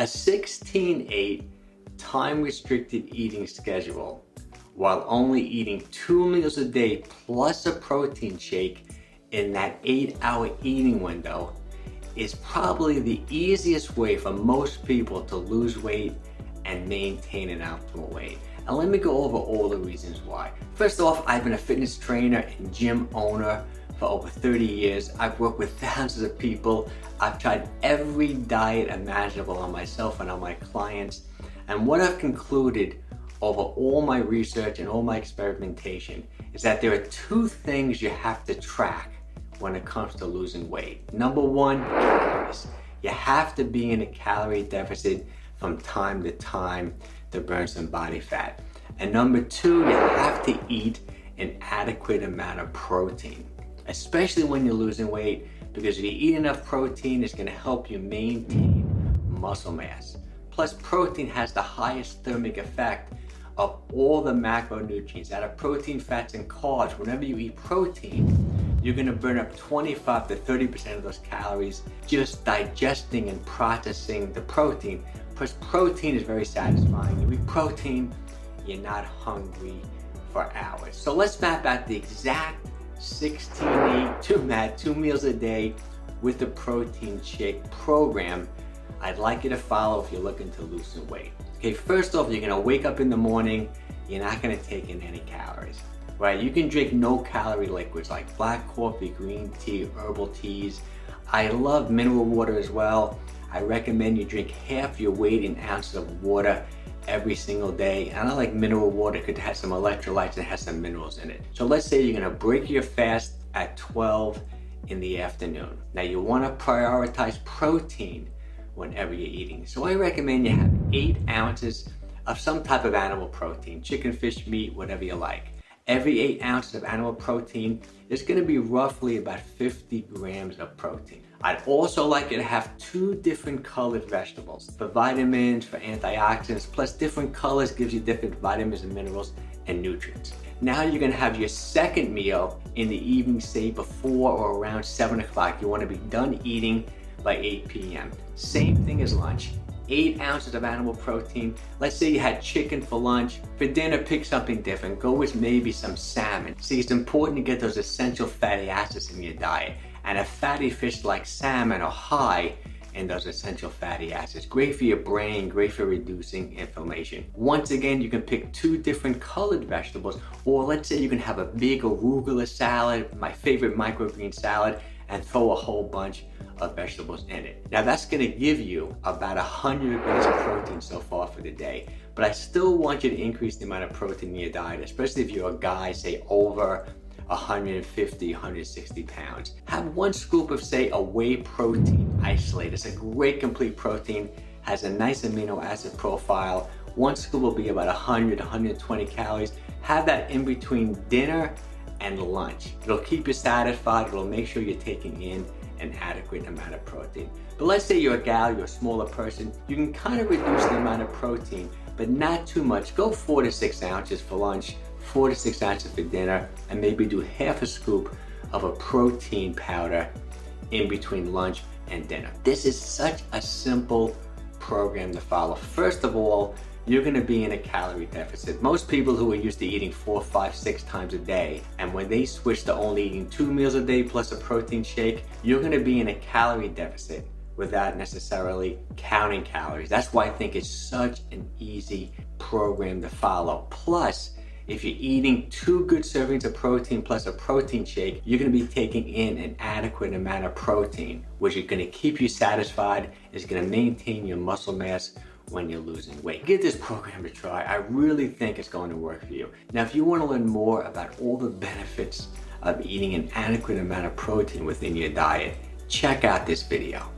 A 16-8 time-restricted eating schedule while only eating 2 meals a day plus a protein shake in that 8-hour eating window is probably the easiest way for most people to lose weight and maintain an optimal weight. And let me go over all the reasons why. First off, I've been a fitness trainer and gym owner for over 30 years. I've worked with thousands of people. I've tried every diet imaginable on myself and on my clients. And what I've concluded over all my research and all my experimentation is that there are two things you have to track when it comes to losing weight. Number one, calories. You have to be in a calorie deficit from time to time to burn some body fat. And number two, you have to eat an adequate amount of protein, especially when you're losing weight, because if you eat enough protein, it's gonna help you maintain muscle mass. Plus, protein has the highest thermic effect of all the macronutrients. Out of protein, fats, and carbs, whenever you eat protein, you're gonna burn up 25 to 30% of those calories just digesting and processing the protein. Plus, protein is very satisfying. You eat protein, you're not hungry for hours. So let's map out the exact 16-8 2 meals a day with the protein shake program I'd like you to follow if you're looking to lose some weight. Okay, first off, you're gonna wake up in the morning, you're not gonna take in any calories, right? You can drink no-calorie liquids like black coffee, green tea, herbal teas. I love mineral water as well. I recommend you drink half your weight in ounces of water every single day. And I like mineral water because it has some electrolytes and has some minerals in it. So let's say you're gonna break your fast at 12 in the afternoon. Now you wanna prioritize protein whenever you're eating. So I recommend you have 8 ounces of some type of animal protein, chicken, fish, meat, whatever you like. Every 8 ounces of animal protein is gonna be roughly about 50 grams of protein. I'd also like you to have 2 different colored vegetables for vitamins, for antioxidants, plus different colors gives you different vitamins and minerals and nutrients. Now you're gonna have your second meal in the evening, say before or around 7 o'clock. You wanna be done eating by 8 p.m. Same thing as lunch. 8 ounces of animal protein. Let's say you had chicken for lunch. For dinner, pick something different. Go with maybe some salmon. See, it's important to get those essential fatty acids in your diet. And a fatty fish like salmon are high in those essential fatty acids. Great for your brain, great for reducing inflammation. Once again, you can pick 2 different colored vegetables, or let's say you can have a big arugula salad, my favorite microgreen salad, and throw a whole bunch of vegetables in it. Now that's gonna give you about 100 grams of protein so far for the day, but I still want you to increase the amount of protein in your diet, especially if you're a guy, say over 150, 160 pounds. Have 1 scoop of, say, a whey protein isolate. It's a great complete protein, has a nice amino acid profile. 1 scoop will be about 100, 120 calories. Have that in between dinner and lunch. It'll keep you satisfied. It'll make sure you're taking in an adequate amount of protein. But let's say you're a gal, you're a smaller person, you can kind of reduce the amount of protein, but not too much. Go 4 to 6 ounces for lunch, 4 to 6 ounces for dinner, and maybe do half a scoop of a protein powder in between lunch and dinner. This is such a simple program to follow. First of all, you're gonna be in a calorie deficit. Most people who are used to eating 4, 5, 6 times a day, and when they switch to only eating 2 meals a day plus a protein shake, you're gonna be in a calorie deficit without necessarily counting calories. That's why I think it's such an easy program to follow. Plus, if you're eating 2 good servings of protein plus a protein shake, you're gonna be taking in an adequate amount of protein, which is gonna keep you satisfied, is gonna maintain your muscle mass when you're losing weight. Give this program a try. I really think it's going to work for you. Now, if you want to learn more about all the benefits of eating an adequate amount of protein within your diet, check out this video.